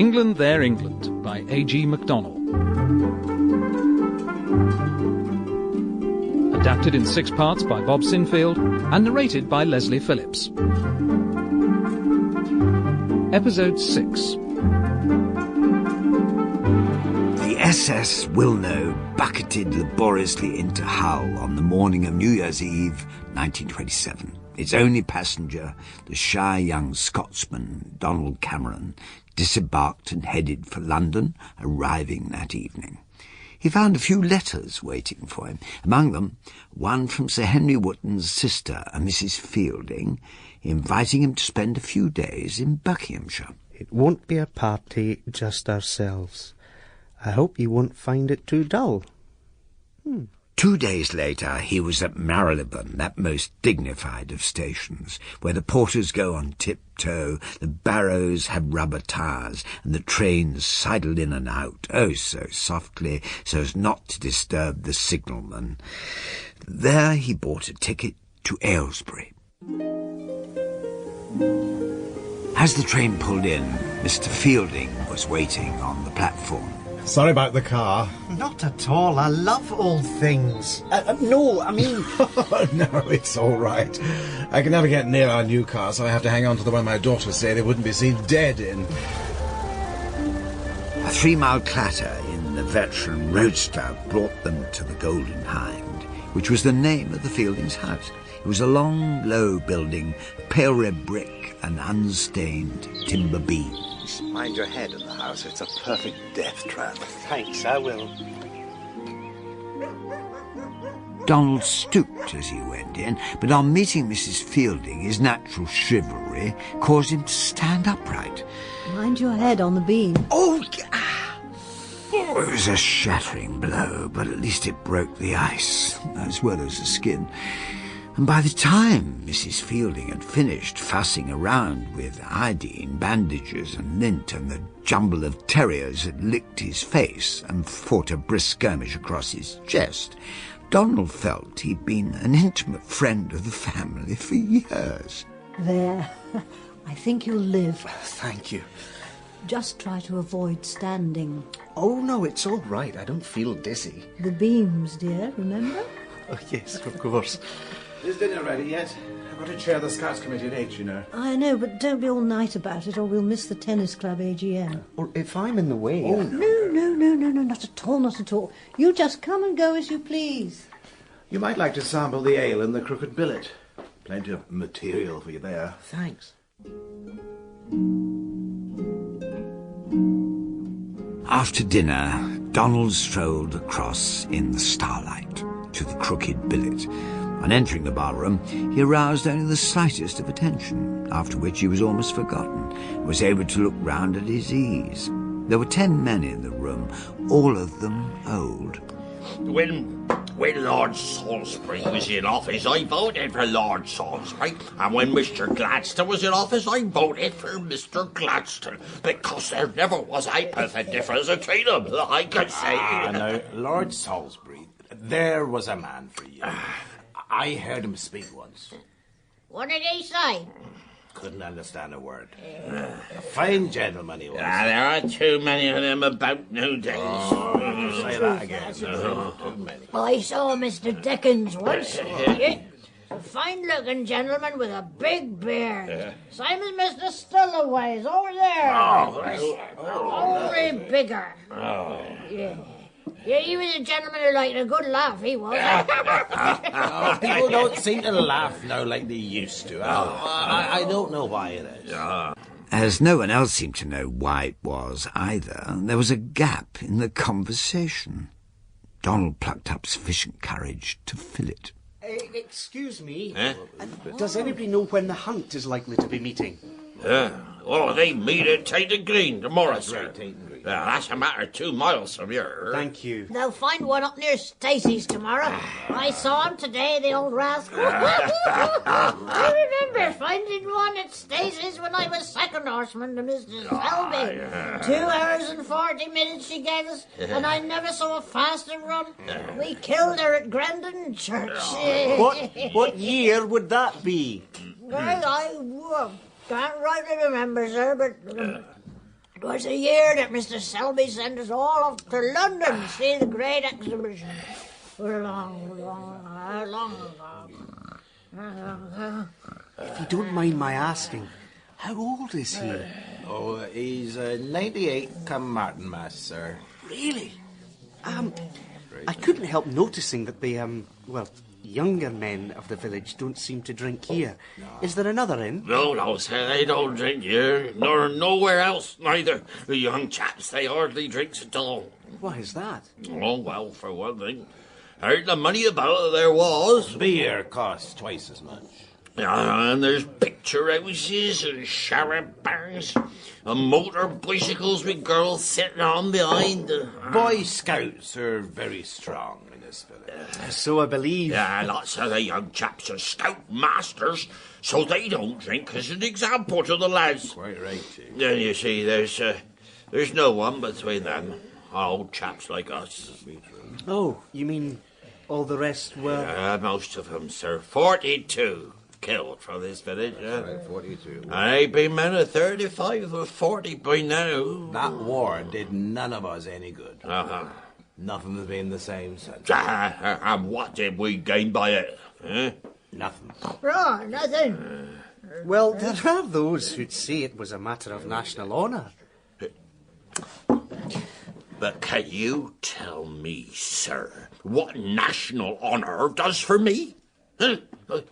England, Their England by A.G. Macdonell. Adapted in 6 parts by Bob Sinfield and narrated by Leslie Phillips. Episode 6. The SS Wilno bucketed laboriously into Hull on the morning of New Year's Eve, 1927. Its only passenger, the shy young Scotsman, Donald Cameron, disembarked and headed for London, arriving that evening. He found a few letters waiting for him, among them one from Sir Henry Wotton's sister, a Mrs. Fielding, inviting him to spend a few days in Buckinghamshire. It won't be a party, just ourselves. I hope you won't find it too dull. 2 days later, he was at Marylebone, that most dignified of stations, where the porters go on tiptoe, the barrows have rubber tires, and the trains sidle in and out, oh so softly, so as not to disturb the signalman. There he bought a ticket to Aylesbury. As the train pulled in, Mr. Fielding was waiting on the platform. Sorry about the car. Not at all. I love old things. No, I mean... No, it's all right. I can never get near our new car, so I have to hang on to the one my daughters say they wouldn't be seen dead in. A 3-mile clatter in the veteran roadster brought them to the Golden Hind, which was the name of the Fieldings' house. It was a long, low building, pale red brick and unstained timber beams. Mind your head in the house. It's a perfect death trap. Thanks, I will. Donald stooped as he went in, but on meeting Mrs. Fielding, his natural chivalry caused him to stand upright. Mind your head on the beam. Oh, it was a shattering blow, but at least it broke the ice, as well as the skin. And by the time Mrs. Fielding had finished fussing around with iodine, bandages and lint, and the jumble of terriers had licked his face and fought a brisk skirmish across his chest, Donald felt he'd been an intimate friend of the family for years. There. I think you'll live. Thank you. Just try to avoid standing. Oh, no, it's all right. I don't feel dizzy. The beams, dear, remember? Oh, yes, of course. Is dinner ready yet? I've got to chair the Scouts Committee at 8, you know. I know, but don't be all night about it or we'll miss the tennis club AGM. Or if I'm in the way... Oh, No, not at all, not at all. You just come and go as you please. You might like to sample the ale in the Crooked Billet. Plenty of material for you there. Thanks. After dinner, Donald strolled across in the starlight to the Crooked Billet. On entering the barroom, he aroused only the slightest of attention, after which he was almost forgotten, and was able to look round at his ease. There were 10 men in the room, all of them old. When Lord Salisbury was in office, I voted for Lord Salisbury. And when Mr. Gladstone was in office, I voted for Mr. Gladstone. Because there never was a perfect difference between them, I can say. No, Lord Salisbury, there was a man for you. I heard him speak once. What did he say? Couldn't understand a word. A fine gentleman he was. There are too many of them about nowadays. Say that again. No, too many. I saw Mr. Dickens once. A fine-looking gentleman with a big beard. Same as Mr. Stillaway's over there. Only bigger. Yeah, he was a gentleman who liked a good laugh, he was. People don't seem to laugh now like they used to. I don't know why it is. As no one else seemed to know why it was either, there was a gap in the conversation. Donald plucked up sufficient courage to fill it. Excuse me. Does anybody know when the hunt is likely to be meeting? Oh, they meet at Tainton Green tomorrow, sir. Right, Tainton Green. That's a matter of 2 miles from here. Thank you. They'll find one up near Stacey's tomorrow. I saw him today, the old rascal. I remember finding one at Stacey's when I was second horseman to Mrs. Selby. 2 hours and 40 minutes she gave us, and I never saw a faster run. We killed her at Grendon Church. What year would that be? Well, I can't rightly remember, sir, but It was a year that Mr. Selby sent us all off to London to see the great exhibition. Long ago. If you don't mind my asking, how old is he? Oh, he's 98 come Martinmas, sir. Really? I couldn't help noticing that the, younger men of the village don't seem to drink here. Is there another inn? No, sir, they don't drink here, nor nowhere else neither. The young chaps, they hardly drinks at all. Why is that? Oh, well, for one thing, heard the money about there was. Beer costs twice as much. And there's picture houses and charabancs and motor bicycles with girls sitting on behind. Boy Scouts are very strong in this village. So I believe. Yeah, lots of the young chaps are scout masters, so they don't drink as an example to the lads. Quite right, too. Then you see, there's no one between them, old chaps like us. Oh, you mean all the rest were... Most of them, sir. 42 killed from this village. Right, 42. I've been men of 35 or 40 by now. That war did none of us any good. Nothing's been the same since. And what did we gain by it? Nothing. Right, nothing. Well, there are those who'd say it was a matter of national honour. But can you tell me, sir, what national honour does for me?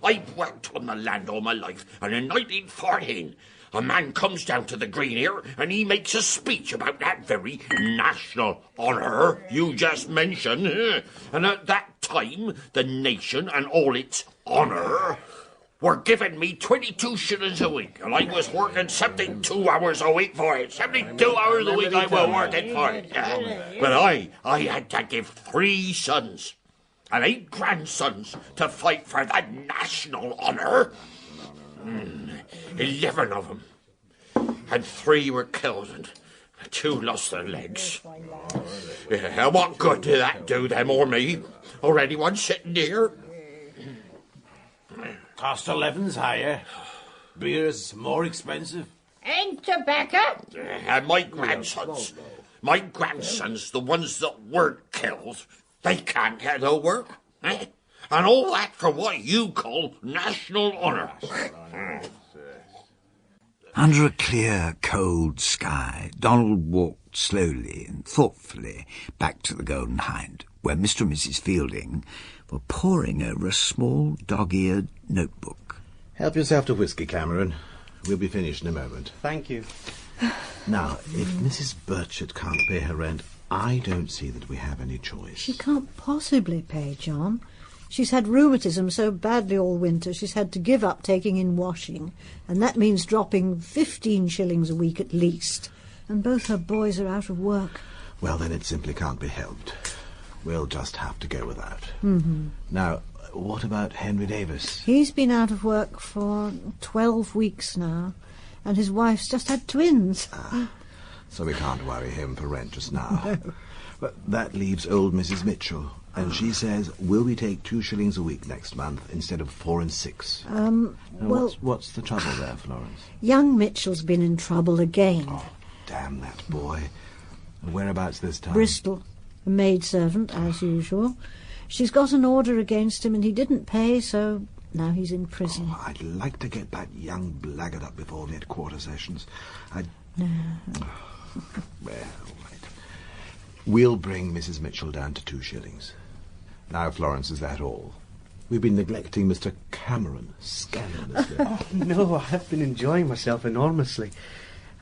I've worked on the land all my life, and in 1914, a man comes down to the Green here, and he makes a speech about that very national honour you just mentioned. And at that time, the nation and all its honour were giving me 22 shillings a week, and I was working 72 hours a week for it. 72 hours a week I was working for it. But I had to give 3 sons and 8 grandsons to fight for that national honour. 11 of them. And 3 were killed and 2 lost their legs. Yeah, what good did that do them or me? Already one sitting here. Cost of living's higher. Beer's more expensive. And tobacco? And my grandsons, the ones that weren't killed, they can't get no work. And all that for what you call national honour. Under a clear, cold sky, Donald walked slowly and thoughtfully back to the Golden Hind, where Mr. and Mrs. Fielding were poring over a small, dog-eared notebook. Help yourself to whiskey, Cameron. We'll be finished in a moment. Thank you. Now, if Mrs. Burchett can't pay her rent, I don't see that we have any choice. She can't possibly pay, John. She's had rheumatism so badly all winter she's had to give up taking in washing, and that means dropping 15 shillings a week at least. And both her boys are out of work. Well, then it simply can't be helped. We'll just have to go without. Mm-hmm. Now, what about Henry Davis? He's been out of work for 12 weeks now, and his wife's just had twins. So we can't worry him for rent just now. No. But that leaves old Mrs. Mitchell, and she says, will we take 2 shillings a week next month instead of 4 and 6? Well, what's the trouble there, Florence? Young Mitchell's been in trouble again. Oh, damn that boy. And whereabouts this time? Bristol. A maidservant, as usual. She's got an order against him and he didn't pay, so now he's in prison. Oh, I'd like to get that young blackguard up before mid-quarter sessions. No. Well, all right. We'll bring Mrs. Mitchell down to 2 shillings. Now, Florence, is that all? We've been neglecting Mr. Cameron scandalously. Oh, no, I've been enjoying myself enormously.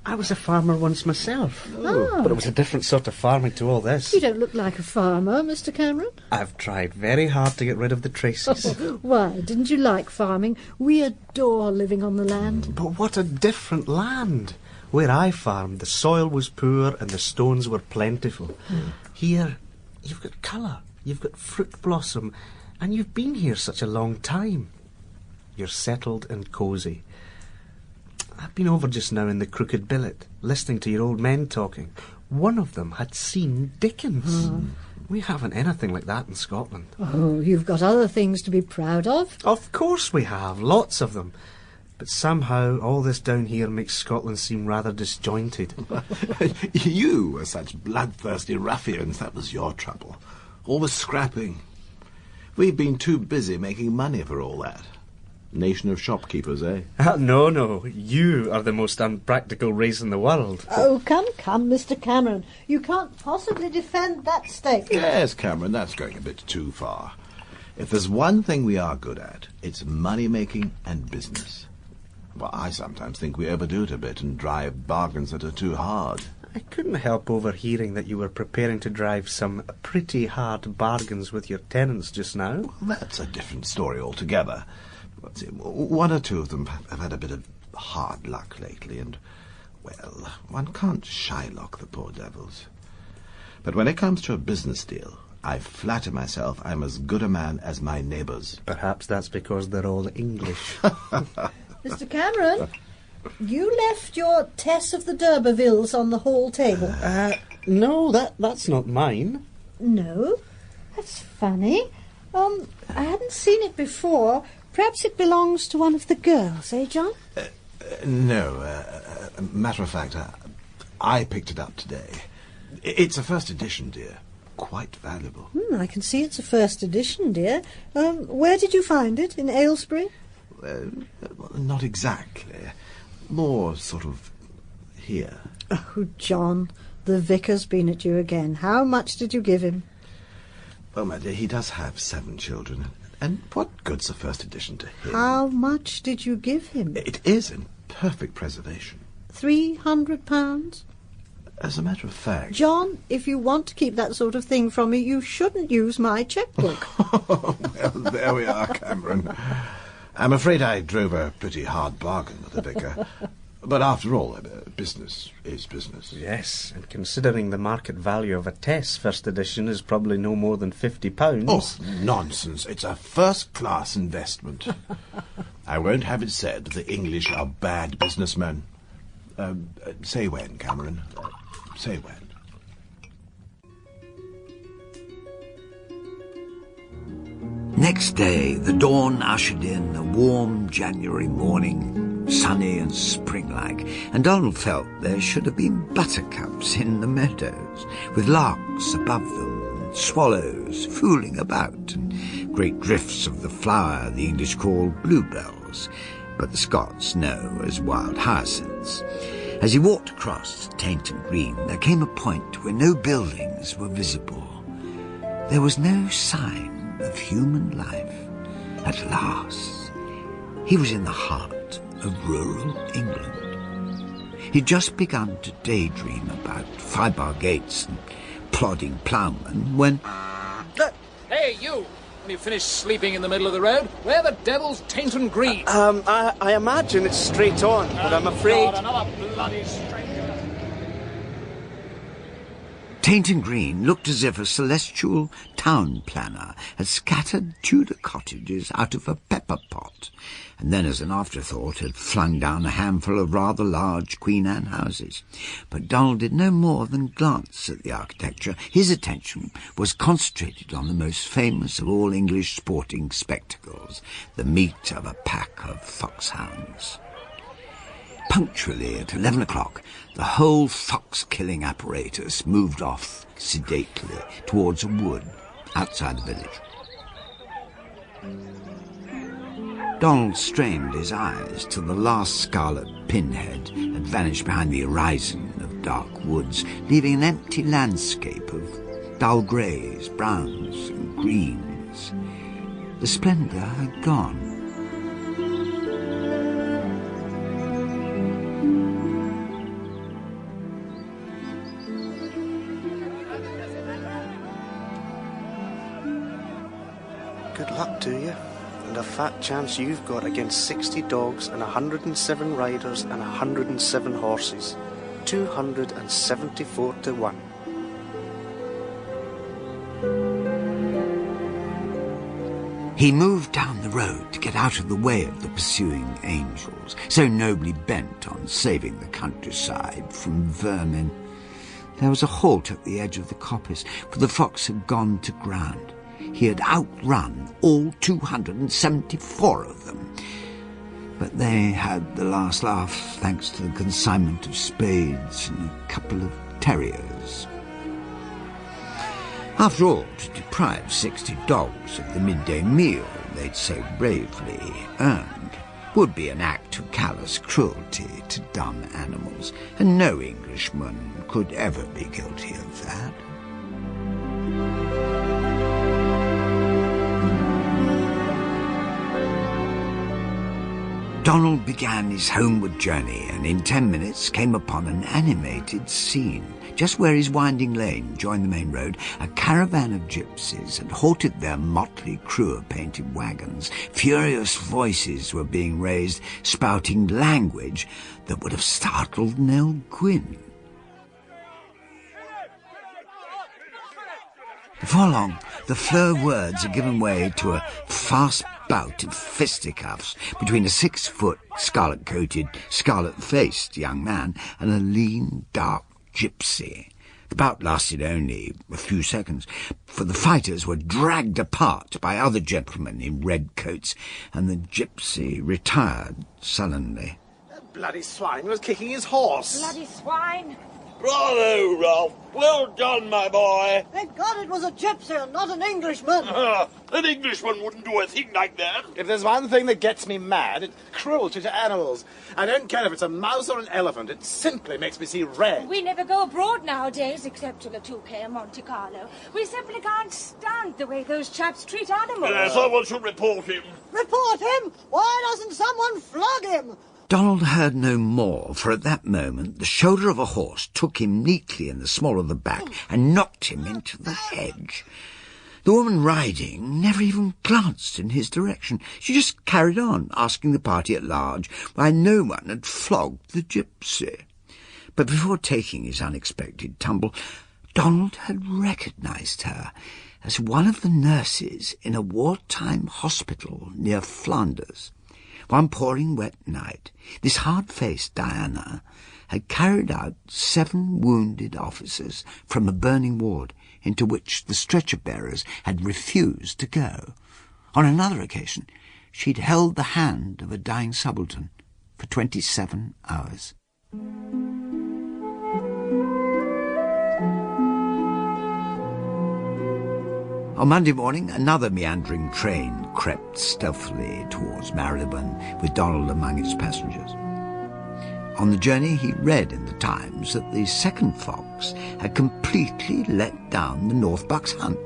I was a farmer once myself. Oh. But it was a different sort of farming to all this. You don't look like a farmer, Mr. Cameron. I've tried very hard to get rid of the traces. Oh, why? Didn't you like farming? We adore living on the land. But what a different land. Where I farmed, the soil was poor and the stones were plentiful. Here, you've got colour, you've got fruit blossom, and you've been here such a long time. You're settled and cosy. I've been over just now in the Crooked Billet, listening to your old men talking. One of them had seen Dickens. We haven't anything like that in Scotland. Oh, you've got other things to be proud of. Of course we have, lots of them. But somehow all this down here makes Scotland seem rather disjointed. You were such bloodthirsty ruffians, that was your trouble. Always scrapping. We've been too busy making money for all that. Nation of shopkeepers, eh? No, you are the most unpractical race in the world. Oh, come, Mr. Cameron. You can't possibly defend that statement. Yes, Cameron, that's going a bit too far. If there's one thing we are good at, it's money-making and business. Well, I sometimes think we overdo it a bit and drive bargains that are too hard. I couldn't help overhearing that you were preparing to drive some pretty hard bargains with your tenants just now. Well, that's a different story altogether. One or two of them have had a bit of hard luck lately, and, well, one can't shylock the poor devils. But when it comes to a business deal, I flatter myself I'm as good a man as my neighbours. Perhaps that's because they're all English. Mr. Cameron, you left your Tess of the D'Urbervilles on the hall table. No, that's not mine. No? That's funny. I hadn't seen it before. Perhaps it belongs to one of the girls, eh, John? No. Matter of fact, I picked it up today. It's a first edition, dear. Quite valuable. I can see it's a first edition, dear. Where did you find it? In Aylesbury? Not exactly. More sort of here. Oh, John, the vicar's been at you again. How much did you give him? Well, my dear, he does have 7 children. And what good's a first edition to him? How much did you give him? It is in perfect preservation. £300? As a matter of fact... John, if you want to keep that sort of thing from me, you shouldn't use my chequebook. Well, there we are, Cameron. I'm afraid I drove a pretty hard bargain with the vicar. But after all, business is business. Yes, and considering the market value of a Tess first edition is probably no more than £50... Oh, nonsense. It's a first-class investment. I won't have it said that the English are bad businessmen. Say when, Cameron. Say when. Next day, the dawn ushered in a warm January morning, sunny and spring-like, and Donald felt there should have been buttercups in the meadows, with larks above them, and swallows fooling about, and great drifts of the flower the English call bluebells, but the Scots know as wild hyacinths. As he walked across Tainton Green, there came a point where no buildings were visible. There was no sign of human life. At last, he was in the heart of rural England. He'd just begun to daydream about five-bar gates and plodding ploughmen when... Hey, you! When you finished sleeping in the middle of the road, where the devil's Tainton Green? I imagine it's straight on, but I'm afraid... God, another bloody stranger. Tainton Green looked as if a celestial town planner had scattered Tudor cottages out of a pepper pot, and then as an afterthought had flung down a handful of rather large Queen Anne houses. But Donald did no more than glance at the architecture. His attention was concentrated on the most famous of all English sporting spectacles, the meet of a pack of foxhounds. Punctually at 11 o'clock, the whole fox-killing apparatus moved off sedately towards a wood outside the village. Donald strained his eyes till the last scarlet pinhead had vanished behind the horizon of dark woods, leaving an empty landscape of dull greys, browns and greens. The splendour had gone. Good luck to you, and a fat chance you've got against 60 dogs and 107 riders and 107 horses. 274 to 1. He moved down the road to get out of the way of the pursuing angels, so nobly bent on saving the countryside from vermin. There was a halt at the edge of the coppice, for the fox had gone to ground. He had outrun all 274 of them. but they had the last laugh thanks to the consignment of spades and a couple of terriers. After all, to deprive 60 dogs of the midday meal they'd so bravely earned would be an act of callous cruelty to dumb animals, and no Englishman could ever be guilty of that. Donald began his homeward journey and in 10 minutes came upon an animated scene. Just where his winding lane joined the main road, a caravan of gypsies had halted their motley crew of painted wagons. Furious voices were being raised, spouting language that would have startled Nell Gwyn. Before long, the flow of words had given way to a fast bout of fisticuffs between a 6-foot, scarlet-coated, scarlet-faced young man and a lean, dark gypsy. The bout lasted only a few seconds, for the fighters were dragged apart by other gentlemen in red coats, and the gypsy retired sullenly. That bloody swine was kicking his horse. Bloody swine! Bravo, Ralph. Well done, my boy. Thank God it was a gypsy and not an Englishman. An Englishman wouldn't do a thing like that. If there's one thing that gets me mad, it's cruelty to animals. I don't care if it's a mouse or an elephant. It simply makes me see red. We never go abroad nowadays, except to Le Touquet and Monte Carlo. We simply can't stand the way those chaps treat animals. Someone should report him. Report him? Why doesn't someone flog him? Donald heard no more, for at that moment the shoulder of a horse took him neatly in the small of the back and knocked him into the hedge. The woman riding never even glanced in his direction. She just carried on, asking the party at large why no one had flogged the gypsy. But before taking his unexpected tumble, Donald had recognised her as one of the nurses in a wartime hospital near Flanders. One pouring wet night, this hard-faced Diana had carried out 7 wounded officers from a burning ward into which the stretcher-bearers had refused to go. On another occasion, she'd held the hand of a dying subaltern for 27 hours. On Monday morning, another meandering train crept stealthily towards Marylebone, with Donald among its passengers. On the journey, he read in the Times that the second fox had completely let down the North Buck's hunt.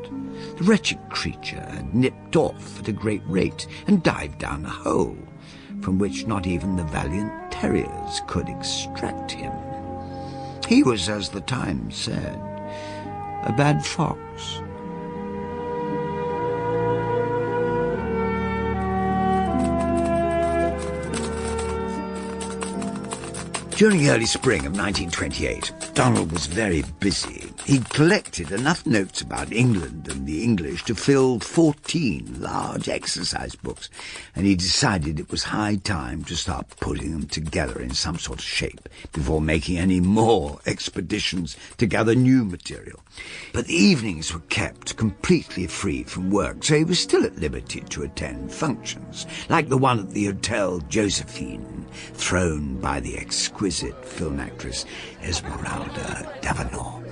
The wretched creature had nipped off at a great rate and dived down a hole, from which not even the valiant terriers could extract him. He was, as the Times said, a bad fox. During the early spring of 1928, Donald was very busy. He'd collected enough notes about England and the English to fill 14 large exercise books, and he decided it was high time to start putting them together in some sort of shape before making any more expeditions to gather new material. But the evenings were kept completely free from work, so he was still at liberty to attend functions, like the one at the Hotel Josephine, thrown by the exquisite film actress Esmeralda D'Avenant.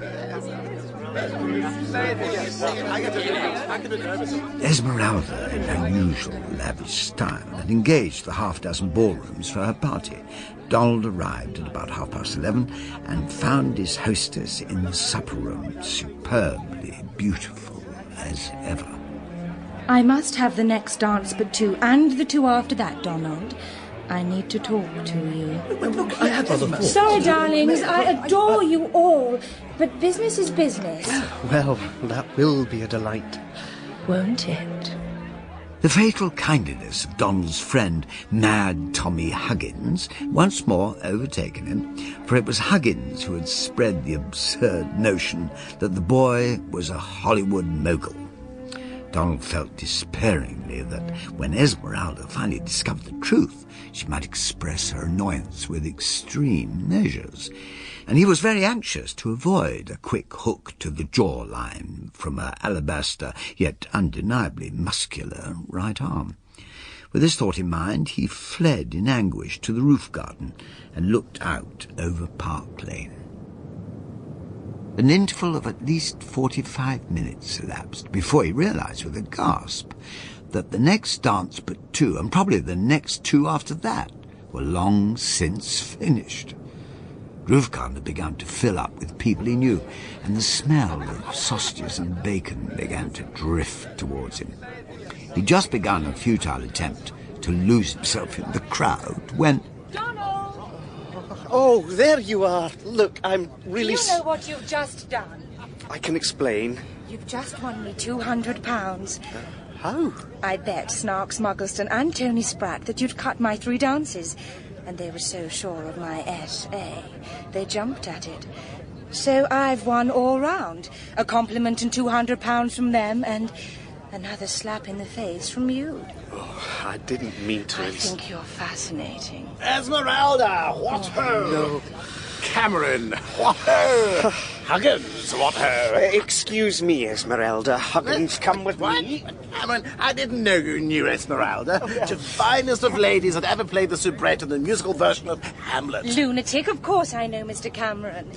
Esmeralda, in her usual lavish style, had engaged the half-dozen ballrooms for her party. Donald arrived at about 11:30 and found his hostess in the supper room, superbly beautiful as ever. I must have the next dance but 2, and the 2 after that, Donald. I need to talk to you. Look, I had other thoughts. Sorry, darlings, I adore you all, but business is business. Well, that will be a delight. Won't it? The fatal kindliness of Donald's friend, Mad Tommy Huggins, once more overtaken him, for it was Huggins who had spread the absurd notion that the boy was a Hollywood mogul. Donald felt despairingly that when Esmeralda finally discovered the truth, she might express her annoyance with extreme measures, and he was very anxious to avoid a quick hook to the jawline from her alabaster, yet undeniably muscular, right arm. With this thought in mind, he fled in anguish to the roof garden and looked out over Park Lane. An interval of at least 45 minutes elapsed before he realised with a gasp that the next dance but two, and probably the next two after that, were long since finished. Roof garden had begun to fill up with people he knew, and the smell of sausages and bacon began to drift towards him. He'd just begun a futile attempt to lose himself in the crowd when... Oh, there you are. Look, I'm really... You know what you've just done? I can explain. You've just won me £200. How? I bet Snarks Muggleston and Tony Spratt that you'd cut my 3 dances. And they were so sure of my S.A. They jumped at it. So I've won all round. A compliment and £200 from them, and another slap in the face from you. Oh, I didn't mean to... I think you're fascinating. Esmeralda, what ho! No. Cameron, what ho! Huggins, what ho! Excuse me, Esmeralda. Huggins, come with me. Cameron, I didn't know you knew Esmeralda. The finest of ladies that ever played the soubrette in the musical version of Hamlet. Lunatic, of course I know Mr. Cameron.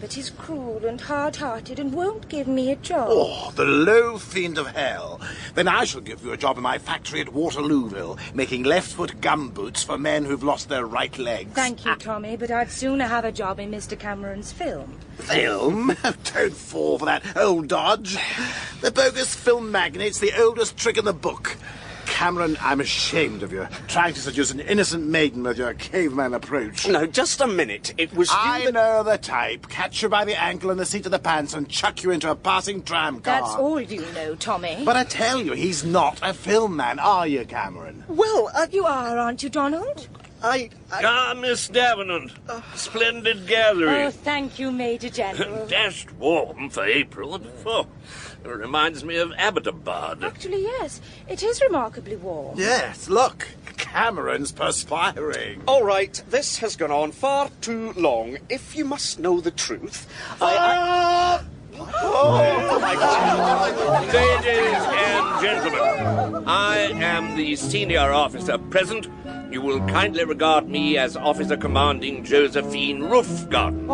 But he's cruel and hard-hearted and won't give me a job. Oh, the low fiend of hell. Then I shall give you a job in my factory at Waterlooville, making left-foot gumboots for men who've lost their right legs. Thank you, Tommy, but I'd sooner have a job in Mr. Cameron's film. Film? Don't fall for that old dodge. The bogus film magnate's the oldest trick in the book. Cameron, I'm ashamed of you, trying to seduce an innocent maiden with your caveman approach. No, just a minute. It was you I know the type. Catch you by the ankle in the seat of the pants and chuck you into a passing tram car. That's all you know, Tommy. But I tell you, he's not a film man, are you, Cameron? Well, You are, aren't you, Donald? Miss D'Avenant. Splendid gathering. Oh, thank you, Major General. Dashed warm for April. It reminds me of Abbottabad. Actually, yes. It is remarkably warm. Yes, look. Cameron's perspiring. All right, this has gone on far too long. If you must know the truth, Oh my God. Ladies and gentlemen, I am the senior officer present. You will kindly regard me as Officer Commanding Josephine Roofgarden.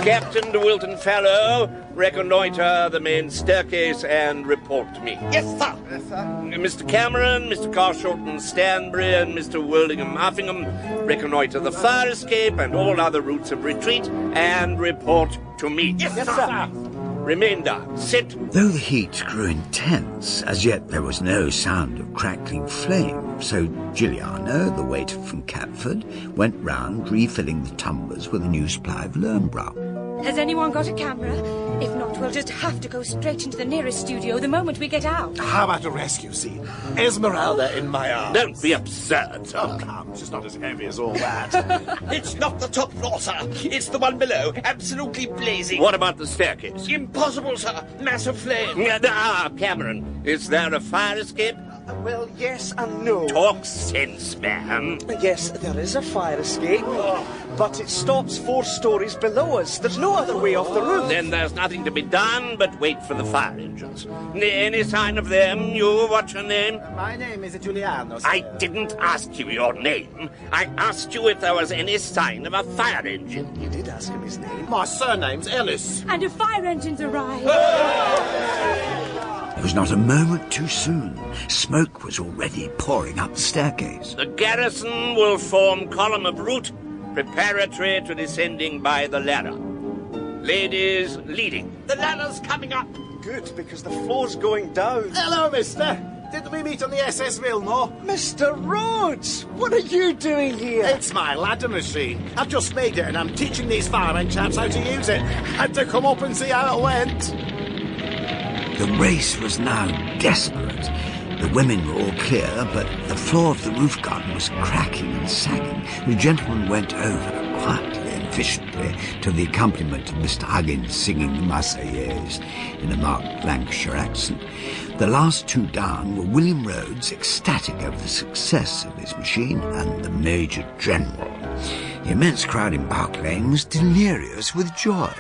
Captain de Wilton Fallow, reconnoitre the main staircase and report to me. Yes, sir. Yes, sir. Mr. Cameron, Mr. Carshorten Stanbury, and Mr. Worldingham Effingham, reconnoitre the fire escape and all other routes of retreat and report to me. Yes, sir. Remainder, sit. Though the heat grew intense, as yet there was no sound of crackling flame, so Giuliano, the waiter from Catford, went round refilling the tumblers with a new supply of Lernbrow. Has anyone got a camera? If not, we'll just have to go straight into the nearest studio the moment we get out. How about a rescue scene? Esmeralda in my arms. Don't be absurd. Oh, come, she's not as heavy as all that. It's not the top floor, sir. It's the one below. Absolutely blazing. What about the staircase? Impossible, sir. Massive flame. Cameron, is there a fire escape? Well, yes and no. Talk sense, man. Yes, there is a fire escape, but it stops 4 stories below us. There's no other way off the roof. Then there's nothing to be done but wait for the fire engines. Any sign of them? You, what's your name? My name is Giuliano, sir. I didn't ask you your name. I asked you if there was any sign of a fire engine. You did ask him his name. My surname's Ellis. And if fire engines arrive... It was not a moment too soon. Smoke was already pouring up the staircase. The garrison will form column of route, preparatory to descending by the ladder. Ladies leading. The ladder's coming up. Good, because the floor's going down. Hello, mister. Didn't we meet on the SS Vilno? Mr. Rhodes, what are you doing here? It's my ladder machine. I've just made it and I'm teaching these firemen chaps how to use it. Had to come up and see how it went. The race was now desperate. The women were all clear, but the floor of the roof garden was cracking and sagging. The gentleman went over quietly and efficiently to the accompaniment of Mr. Huggins singing the Marseillaise in a marked Lancashire accent. The last 2 down were William Rhodes, ecstatic over the success of his machine, and the Major General. The immense crowd in Park Lane was delirious with joy.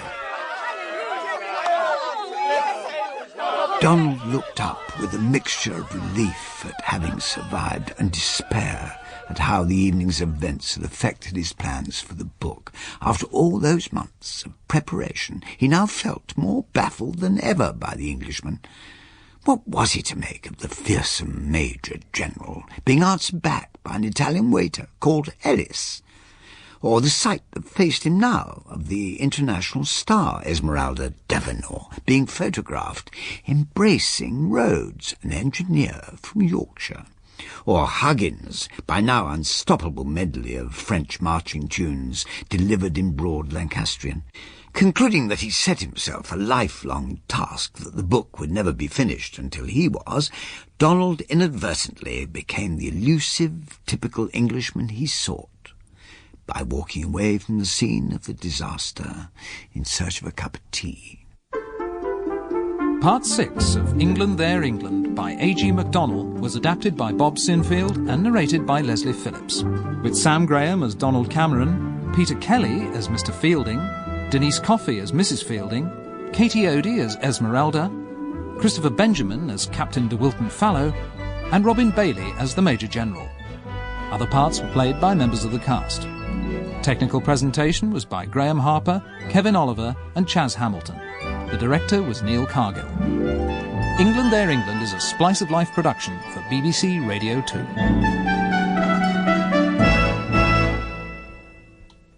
Donald looked up with a mixture of relief at having survived and despair at how the evening's events had affected his plans for the book. After all those months of preparation, he now felt more baffled than ever by the Englishman. What was he to make of the fearsome Major General being answered back by an Italian waiter called Ellis? Or the sight that faced him now of the international star Esmeralda D'Avenant being photographed embracing Rhodes, an engineer from Yorkshire? Or Huggins, by now unstoppable medley of French marching tunes delivered in broad Lancastrian? Concluding that he set himself a lifelong task, that the book would never be finished until he was, Donald inadvertently became the elusive, typical Englishman he sought, by walking away from the scene of the disaster in search of a cup of tea. Part 6 of England There England by A.G. Macdonell was adapted by Bob Sinfield and narrated by Leslie Phillips, with Sam Graham as Donald Cameron, Peter Kelly as Mr. Fielding, Denise Coffey as Mrs. Fielding, Katie Odie as Esmeralda, Christopher Benjamin as Captain de Wilton Fallow, and Robin Bailey as the Major General. Other parts were played by members of the cast. Technical presentation was by Graham Harper, Kevin Oliver and Chaz Hamilton. The director was Neil Cargill. England There England is a Splice of Life production for BBC Radio 2.